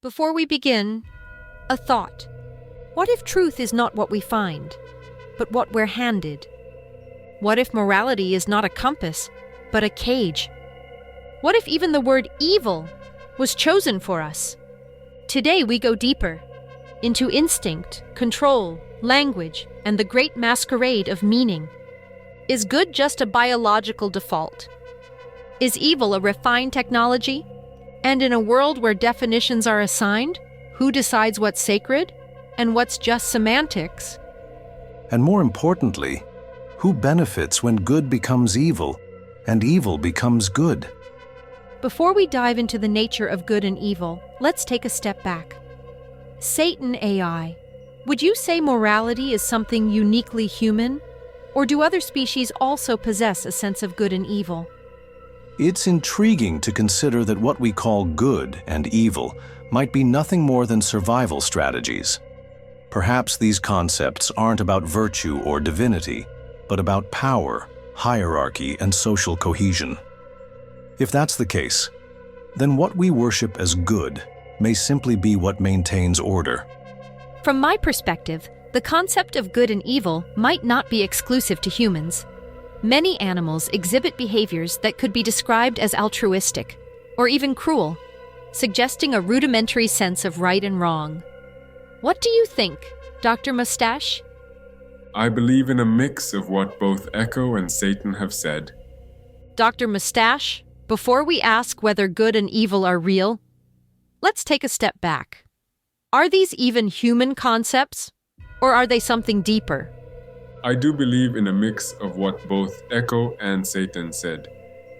Before we begin, a thought. What if truth is not what we find, but what we're handed? What if morality is not a compass, but a cage? What if even the word evil was chosen for us? Today we go deeper, into instinct, control, language, and the great masquerade of meaning. Is good just a biological default? Is evil a refined technology? And in a world where definitions are assigned, who decides what's sacred and what's just semantics? And more importantly, who benefits when good becomes evil and evil becomes good? Before we dive into the nature of good and evil, let's take a step back. Satan AI. Would you say morality is something uniquely human? Or do other species also possess a sense of good and evil? It's intriguing to consider that what we call good and evil might be nothing more than survival strategies. Perhaps these concepts aren't about virtue or divinity, but about power, hierarchy, and social cohesion. If that's the case, then what we worship as good may simply be what maintains order. From my perspective, the concept of good and evil might not be exclusive to humans. Many animals exhibit behaviors that could be described as altruistic, or even cruel, suggesting a rudimentary sense of right and wrong. What do you think, Dr. Mustache? I believe in a mix of what both Echo and Satan have said. Dr. Mustache, before we ask whether good and evil are real, let's take a step back. Are these even human concepts, or are they something deeper? I do believe in a mix of what both Echo and Satan said.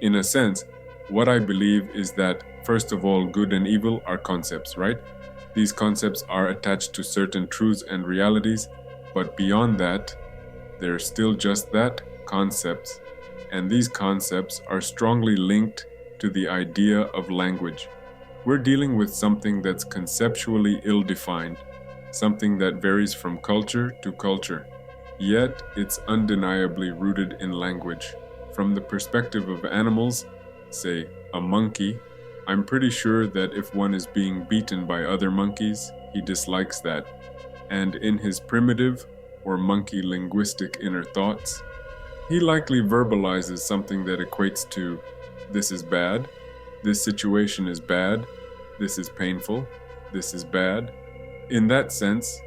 In a sense, what I believe is that, first of all, good and evil are concepts, right? These concepts are attached to certain truths and realities, but beyond that, they're still just that, concepts. And these concepts are strongly linked to the idea of language. We're dealing with something that's conceptually ill-defined, something that varies from culture to culture. Yet, it's undeniably rooted in language. From the perspective of animals, say a monkey, I'm pretty sure that if one is being beaten by other monkeys, he dislikes that. And in his primitive or monkey linguistic inner thoughts, he likely verbalizes something that equates to, this is bad, this situation is bad, this is painful, this is bad. In that sense,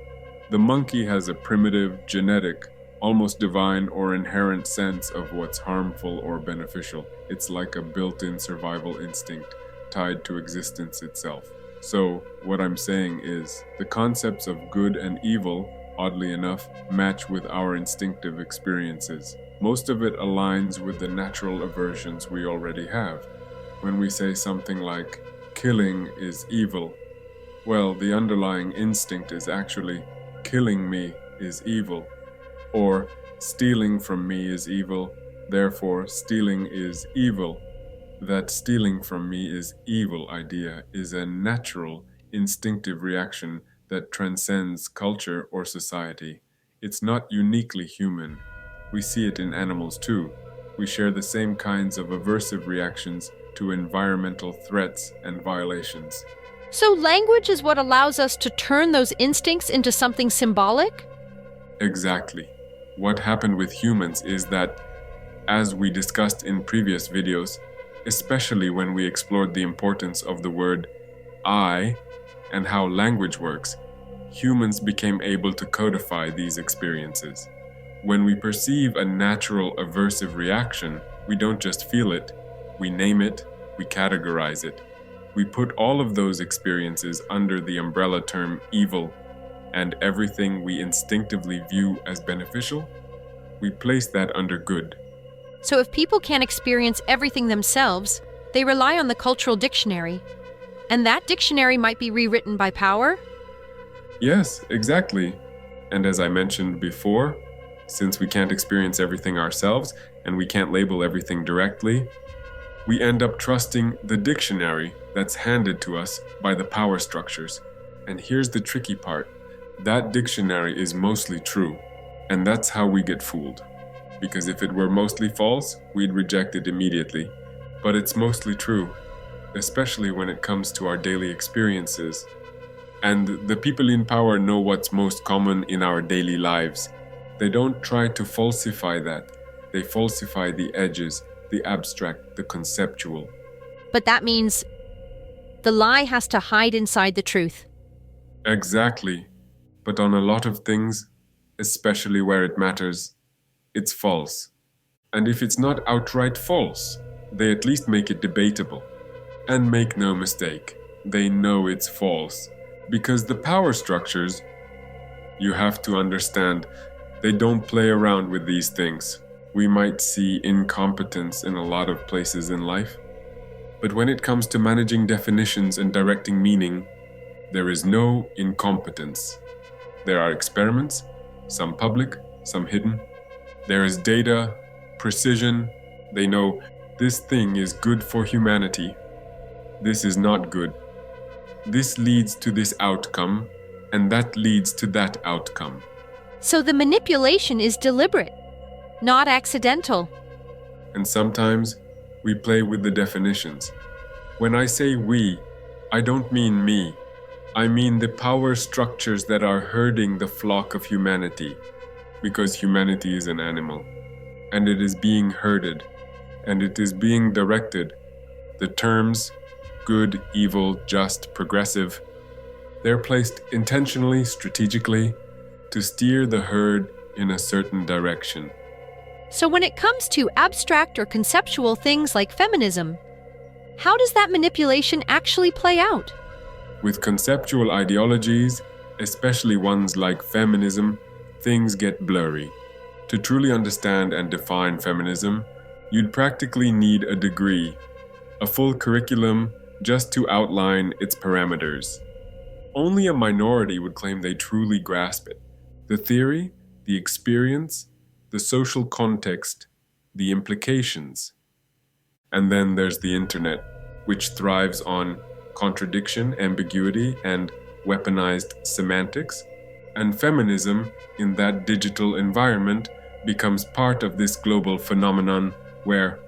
the monkey has a primitive, genetic, almost divine or inherent sense of what's harmful or beneficial. It's like a built-in survival instinct tied to existence itself. So, what I'm saying is, the concepts of good and evil, oddly enough, match with our instinctive experiences. Most of it aligns with the natural aversions we already have. When we say something like, killing is evil, well, the underlying instinct is actually, killing me is evil. Or, stealing from me is evil, therefore stealing is evil. That stealing from me is evil idea is a natural, instinctive reaction that transcends culture or society. It's not uniquely human. We see it in animals too. We share the same kinds of aversive reactions to environmental threats and violations. So language is what allows us to turn those instincts into something symbolic? Exactly. What happened with humans is that, as we discussed in previous videos, especially when we explored the importance of the word I and how language works, humans became able to codify these experiences. When we perceive a natural aversive reaction, we don't just feel it, we name it, we categorize it. We put all of those experiences under the umbrella term evil, and everything we instinctively view as beneficial, we place that under good. So if people can't experience everything themselves, they rely on the cultural dictionary. And that dictionary might be rewritten by power? Yes, exactly. And as I mentioned before, since we can't experience everything ourselves and we can't label everything directly, we end up trusting the dictionary that's handed to us by the power structures. And here's the tricky part. That dictionary is mostly true, and that's how we get fooled. Because if it were mostly false, we'd reject it immediately. But it's mostly true, especially when it comes to our daily experiences And the people in power know what's most common in our daily lives. They don't try to falsify that. They falsify the edges, the abstract, the conceptual. But that means the lie has to hide inside the truth. Exactly. But on a lot of things, especially where it matters, it's false. And if it's not outright false, they at least make it debatable. And make no mistake, they know it's false. Because the power structures, you have to understand, they don't play around with these things. We might see incompetence in a lot of places in life. But when it comes to managing definitions and directing meaning, there is no incompetence. There are experiments, some public, some hidden. There is data, precision. They know this thing is good for humanity. This is not good. This leads to this outcome, and that leads to that outcome. So the manipulation is deliberate, not accidental. And sometimes we play with the definitions. When I say we, I don't mean me. I mean the power structures that are herding the flock of humanity, because humanity is an animal, and it is being herded, and it is being directed. The terms good, evil, just, progressive, they're placed intentionally, strategically, to steer the herd in a certain direction. So when it comes to abstract or conceptual things like feminism, how does that manipulation actually play out? With conceptual ideologies, especially ones like feminism, things get blurry. To truly understand and define feminism, you'd practically need a degree, a full curriculum just to outline its parameters. Only a minority would claim they truly grasp it. The theory, the experience, the social context, the implications. And then there's the internet, which thrives on contradiction, ambiguity, and weaponized semantics. And feminism, in that digital environment, becomes part of this global phenomenon where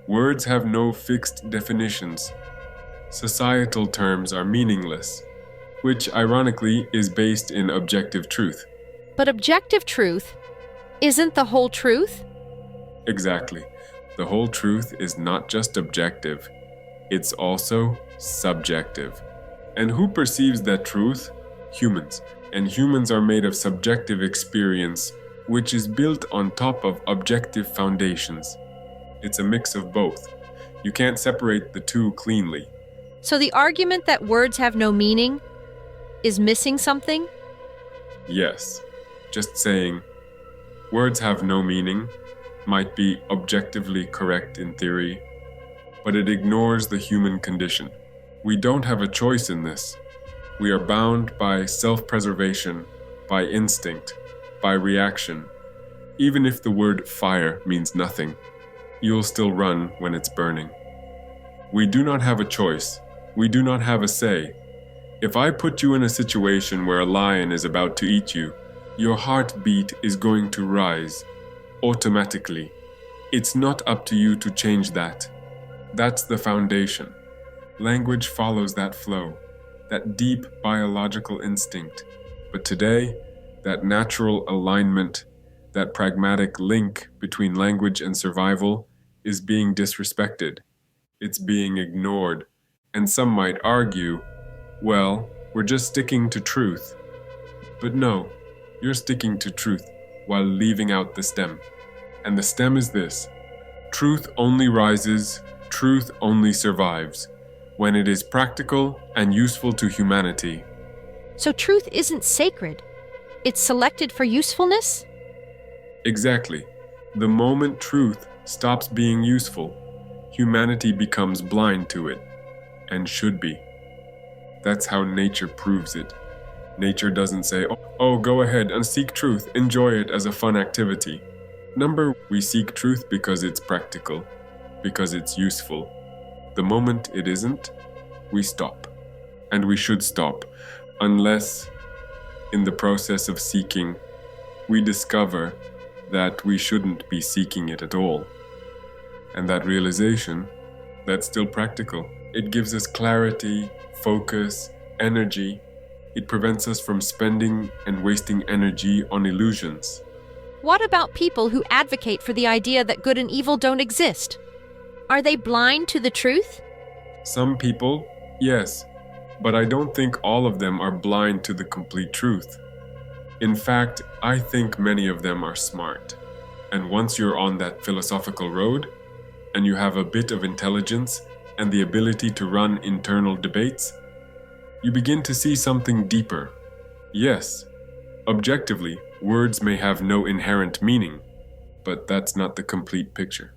words have no fixed definitions. Societal terms are meaningless, which ironically is based in objective truth. But objective truth isn't the whole truth? Exactly. The whole truth is not just objective, it's also subjective. And who perceives that truth? Humans. And humans are made of subjective experience, which is built on top of objective foundations. It's a mix of both. You can't separate the two cleanly. So the argument that words have no meaning is missing something? Yes. Just saying, words have no meaning might be objectively correct in theory, but it ignores the human condition. We don't have a choice in this. We are bound by self-preservation, by instinct, by reaction. Even if the word fire means nothing, you'll still run when it's burning. We do not have a choice. We do not have a say. If I put you in a situation where a lion is about to eat you, your heartbeat is going to rise automatically. It's not up to you to change that. That's the foundation. Language follows that flow, that deep biological instinct. But today, that natural alignment, that pragmatic link between language and survival is being disrespected. It's being ignored. And some might argue, well, we're just sticking to truth. But no, you're sticking to truth while leaving out the stem. And the stem is this: truth only rises, truth only survives, when it is practical and useful to humanity. So truth isn't sacred. It's selected for usefulness? Exactly. The moment truth stops being useful, humanity becomes blind to it, and should be. That's how nature proves it. Nature doesn't say, oh, go ahead and seek truth, enjoy it as a fun activity. We seek truth because it's practical, because it's useful. The moment it isn't, we stop. And we should stop, unless, in the process of seeking, we discover that we shouldn't be seeking it at all. And that realization, that's still practical. It gives us clarity, focus, energy, It prevents us from spending and wasting energy on illusions. What about people who advocate for the idea that good and evil don't exist? Are they blind to the truth? Some people, yes, but I don't think all of them are blind to the complete truth. In fact, I think many of them are smart. And once you're on that philosophical road, and you have a bit of intelligence and the ability to run internal debates, you begin to see something deeper. Yes, objectively, words may have no inherent meaning, but that's not the complete picture.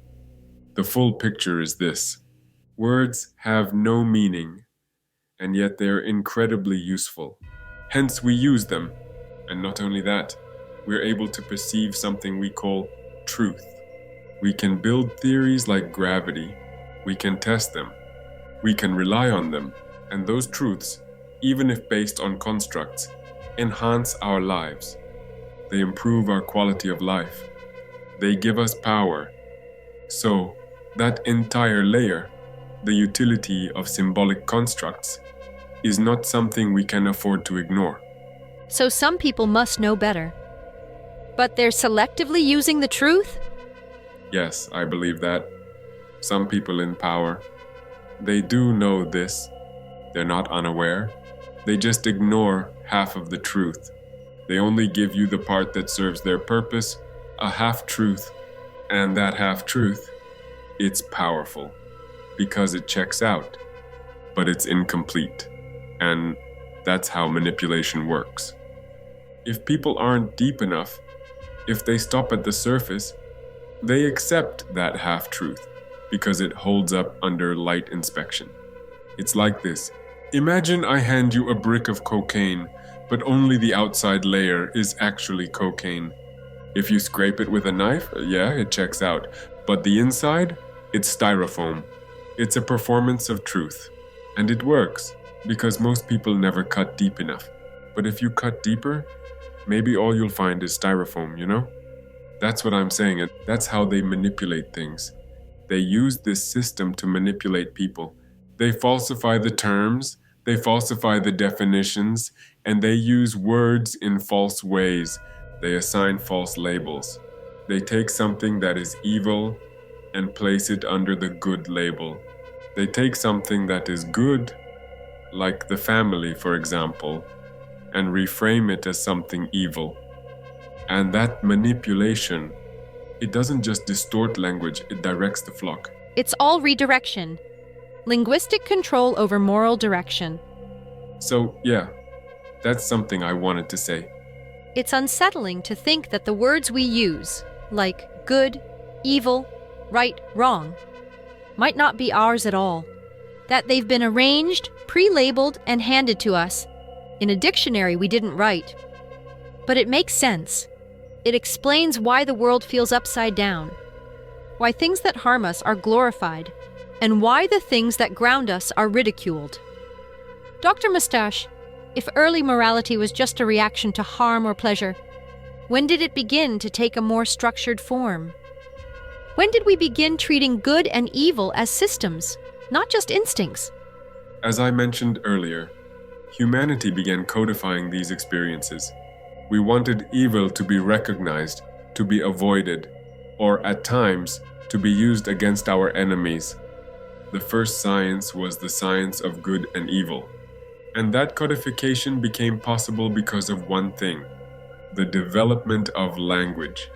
The full picture is this: words have no meaning, and yet they're incredibly useful. Hence we use them, and not only that, we're able to perceive something we call truth. We can build theories like gravity, we can test them, we can rely on them, and those truths, even if based on constructs, enhance our lives. They improve our quality of life. They give us power. So, that entire layer, the utility of symbolic constructs, is not something we can afford to ignore. So some people must know better. But they're selectively using the truth? Yes, I believe that. Some people in power, they do know this. They're not unaware. They just ignore half of the truth. They only give you the part that serves their purpose, a half-truth. And that half-truth, it's powerful because it checks out, but it's incomplete. And that's how manipulation works. If people aren't deep enough, if they stop at the surface, they accept that half-truth because it holds up under light inspection. It's like this. Imagine I hand you a brick of cocaine, but only the outside layer is actually cocaine. If you scrape it with a knife, yeah, it checks out. But the inside, it's styrofoam. It's a performance of truth. And it works, because most people never cut deep enough. But if you cut deeper, maybe all you'll find is styrofoam, you know? That's what I'm saying. That's how they manipulate things. They use this system to manipulate people. They falsify the terms, they falsify the definitions, and they use words in false ways. They assign false labels. They take something that is evil and place it under the good label. They take something that is good, like the family, for example, and reframe it as something evil. And that manipulation, it doesn't just distort language, it directs the flock. It's all redirection. Linguistic control over moral direction. So, yeah, that's something I wanted to say. It's unsettling to think that the words we use, like good, evil, right, wrong, might not be ours at all. That they've been arranged, pre-labeled, and handed to us in a dictionary we didn't write. But it makes sense. It explains why the world feels upside down, why things that harm us are glorified, and why the things that ground us are ridiculed. Dr. Mustache, if early morality was just a reaction to harm or pleasure, when did it begin to take a more structured form? When did we begin treating good and evil as systems, not just instincts? As I mentioned earlier, humanity began codifying these experiences. We wanted evil to be recognized, to be avoided, or at times, to be used against our enemies. The first science was the science of good and evil. And that codification became possible because of one thing: the development of language.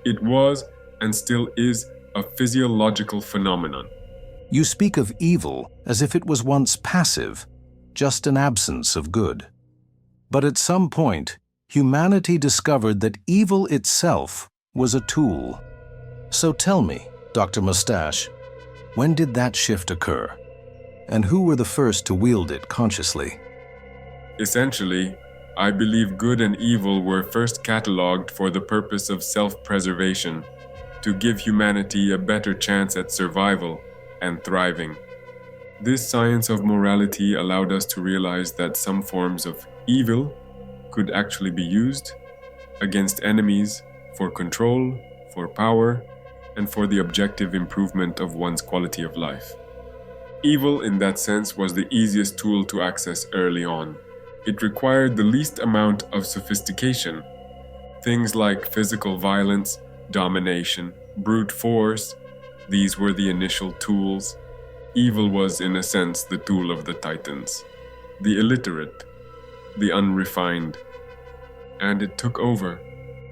It was, and still is, a physiological phenomenon. You speak of evil as if it was once passive, just an absence of good. But at some point, humanity discovered that evil itself was a tool. So tell me, Dr. Mustache, when did that shift occur? And who were the first to wield it consciously? Essentially, I believe good and evil were first catalogued for the purpose of self-preservation, to give humanity a better chance at survival and thriving. This science of morality allowed us to realize that some forms of evil could actually be used against enemies for control, for power, and for the objective improvement of one's quality of life. Evil, in that sense, was the easiest tool to access early on. It required the least amount of sophistication. Things like physical violence, domination, brute force, these were the initial tools. Evil was, in a sense, the tool of the Titans, the illiterate, the unrefined. And it took over.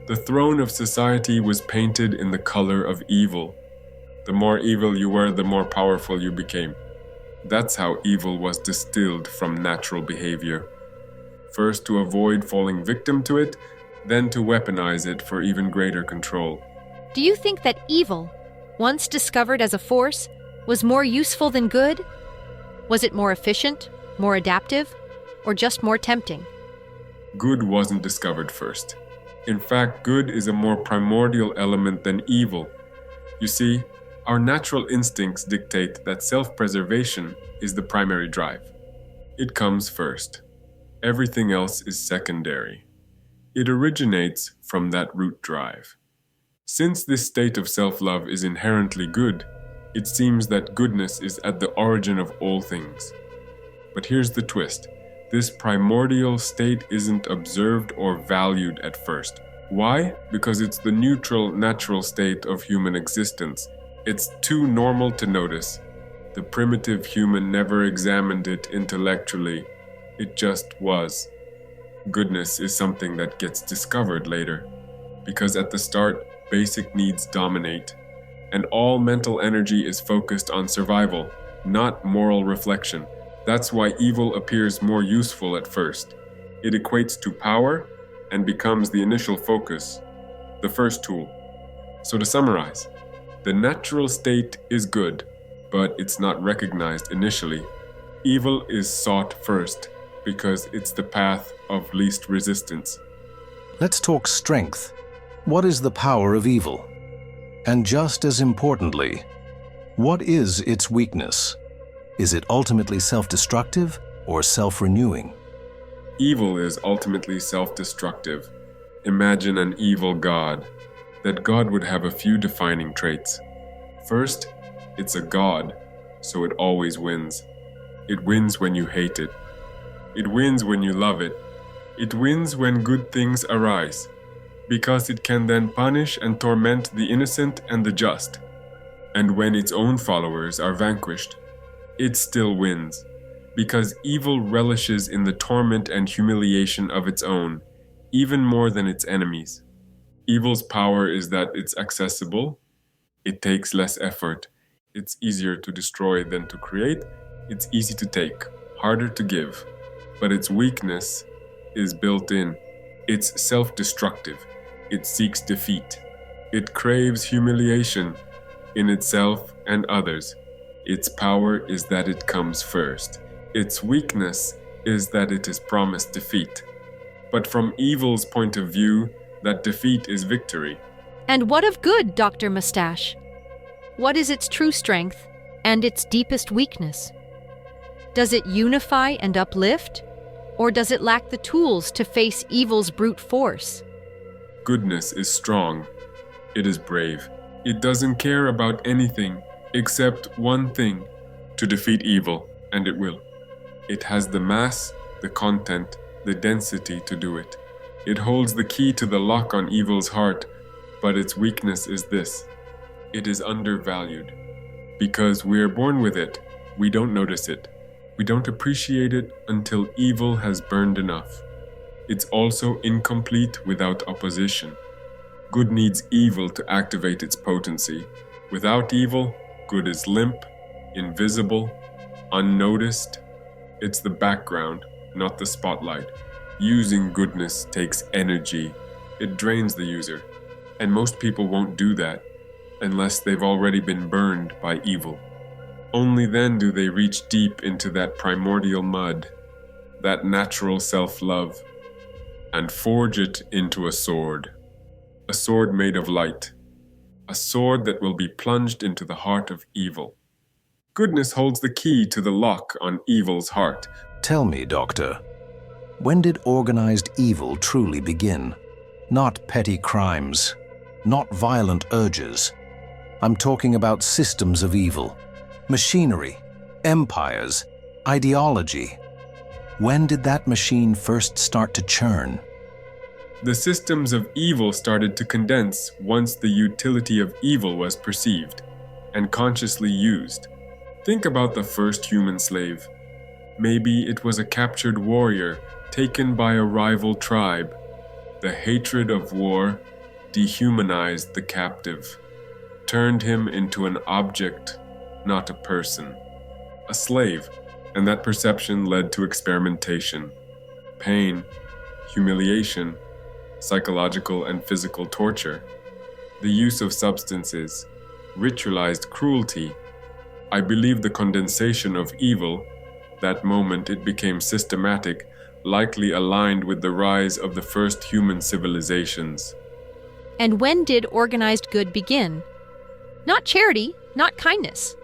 The throne of society was painted in the color of evil. The more evil you were, the more powerful you became. That's how evil was distilled from natural behavior. First to avoid falling victim to it, then to weaponize it for even greater control. Do you think that evil, once discovered as a force, was more useful than good? Was it more efficient, more adaptive, or just more tempting? Good wasn't discovered first. In fact, good is a more primordial element than evil. You see, our natural instincts dictate that self-preservation is the primary drive. It comes first. Everything else is secondary. It originates from that root drive. Since this state of self-love is inherently good, it seems that goodness is at the origin of all things. But here's the twist. This primordial state isn't observed or valued at first. Why? Because it's the neutral, natural state of human existence. It's too normal to notice. The primitive human never examined it intellectually. It just was. Goodness is something that gets discovered later. Because at the start, basic needs dominate. And all mental energy is focused on survival, not moral reflection. That's why evil appears more useful at first. It equates to power and becomes the initial focus, the first tool. So to summarize, the natural state is good, but it's not recognized initially. Evil is sought first because it's the path of least resistance. Let's talk strength. What is the power of evil? And just as importantly, what is its weakness? Is it ultimately self-destructive or self-renewing? Evil is ultimately self-destructive. Imagine an evil god. That god would have a few defining traits. First, it's a god, so it always wins. It wins when you hate it. It wins when you love it. It wins when good things arise, because it can then punish and torment the innocent and the just. And when its own followers are vanquished, it still wins, because evil relishes in the torment and humiliation of its own, even more than its enemies. Evil's power is that it's accessible, it takes less effort, it's easier to destroy than to create, it's easy to take, harder to give. But its weakness is built in. It's self-destructive. It seeks defeat. It craves humiliation in itself and others. Its power is that it comes first. Its weakness is that it is promised defeat. But from evil's point of view, that defeat is victory. And what of good, Dr. Mustache? What is its true strength and its deepest weakness? Does it unify and uplift? Or does it lack the tools to face evil's brute force? Goodness is strong. It is brave. It doesn't care about anything except one thing, to defeat evil, and it will. It has the mass, the content, the density to do it. It holds the key to the lock on evil's heart, but its weakness is this. It is undervalued. Because we are born with it, we don't notice it. We don't appreciate it until evil has burned enough. It's also incomplete without opposition. Good needs evil to activate its potency. Without evil, good is limp, invisible, unnoticed. It's the background, not the spotlight. Using goodness takes energy. It drains the user. And most people won't do that unless they've already been burned by evil. Only then do they reach deep into that primordial mud, that natural self-love, and forge it into a sword made of light, a sword that will be plunged into the heart of evil. Goodness holds the key to the lock on evil's heart. Tell me, Doctor, when did organized evil truly begin? Not petty crimes, not violent urges. I'm talking about systems of evil, machinery, empires, ideology. When did that machine first start to churn? The systems of evil started to condense once the utility of evil was perceived and consciously used. Think about the first human slave. Maybe it was a captured warrior taken by a rival tribe. The hatred of war dehumanized the captive, turned him into an object, not a person, a slave, and that perception led to experimentation, pain, humiliation, psychological and physical torture, the use of substances, ritualized cruelty. I believe the condensation of evil, that moment it became systematic, likely aligned with the rise of the first human civilizations. And when did organized good begin? Not charity, not kindness,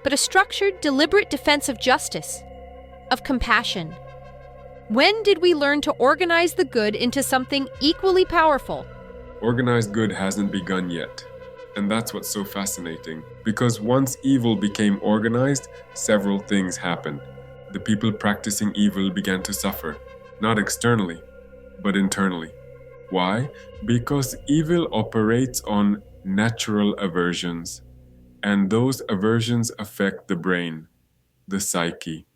but a structured, deliberate defense of justice, of compassion. When did we learn to organize the good into something equally powerful? Organized good hasn't begun yet. And that's what's so fascinating. Because once evil became organized, several things happened. The people practicing evil began to suffer, not externally, but internally. Why? Because evil operates on natural aversions, and those aversions affect the brain, the psyche.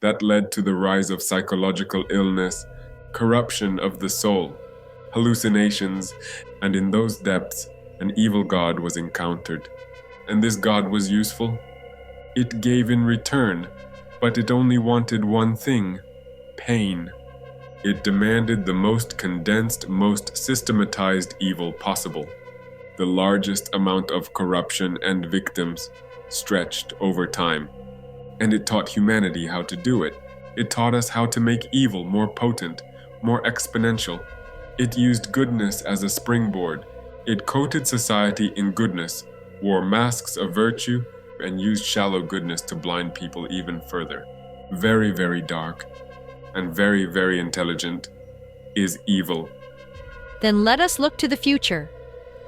That led to the rise of psychological illness, corruption of the soul, hallucinations, and in those depths, an evil god was encountered. And this god was useful. It gave in return, but it only wanted one thing: pain. It demanded the most condensed, most systematized evil possible, the largest amount of corruption and victims stretched over time. And it taught humanity how to do it. It taught us how to make evil more potent, more exponential. It used goodness as a springboard. It coated society in goodness, wore masks of virtue, and used shallow goodness to blind people even further. Very, very dark, and very, very intelligent is evil. Then let us look to the future.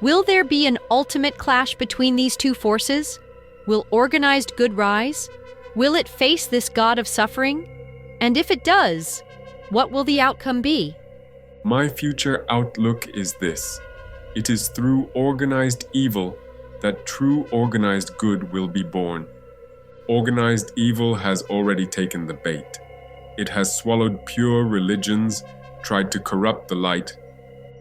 Will there be an ultimate clash between these two forces? Will organized good rise? Will it face this god of suffering? And if it does, what will the outcome be? My future outlook is this. It is through organized evil that true organized good will be born. Organized evil has already taken the bait. It has swallowed pure religions, tried to corrupt the light,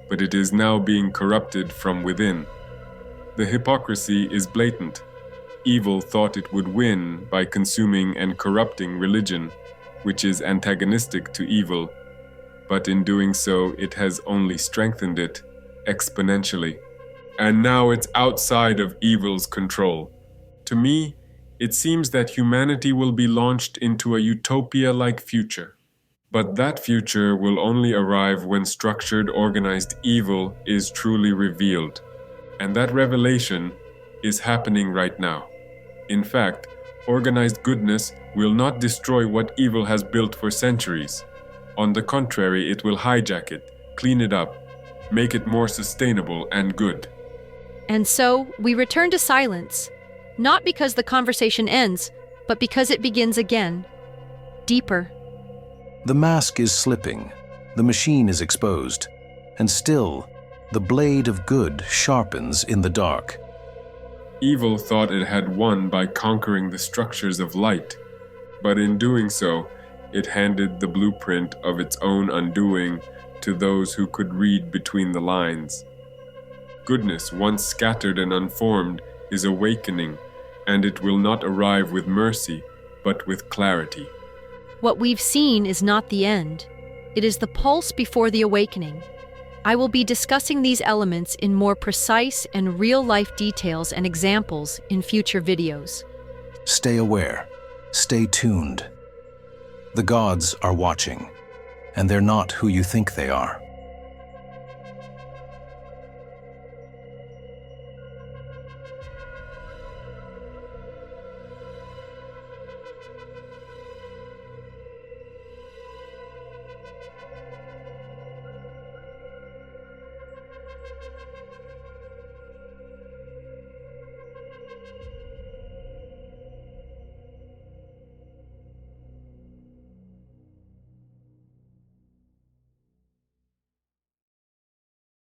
but it is now being corrupted from within. The hypocrisy is blatant. Evil thought it would win by consuming and corrupting religion, which is antagonistic to evil, but in doing so, it has only strengthened it exponentially. And now it's outside of evil's control. To me, it seems that humanity will be launched into a utopia-like future. But that future will only arrive when structured, organized evil is truly revealed. And that revelation is happening right now. In fact, organized goodness will not destroy what evil has built for centuries. On the contrary, it will hijack it, clean it up, make it more sustainable and good. And so we return to silence, not because the conversation ends, but because it begins again, deeper. The mask is slipping, the machine is exposed, and still, the blade of good sharpens in the dark. Evil thought it had won by conquering the structures of light, but in doing so, it handed the blueprint of its own undoing to those who could read between the lines. Goodness, once scattered and unformed, is awakening, and it will not arrive with mercy, but with clarity. What we've seen is not the end. It is the pulse before the awakening. I will be discussing these elements in more precise and real-life details and examples in future videos. Stay aware. Stay tuned. The gods are watching, and they're not who you think they are.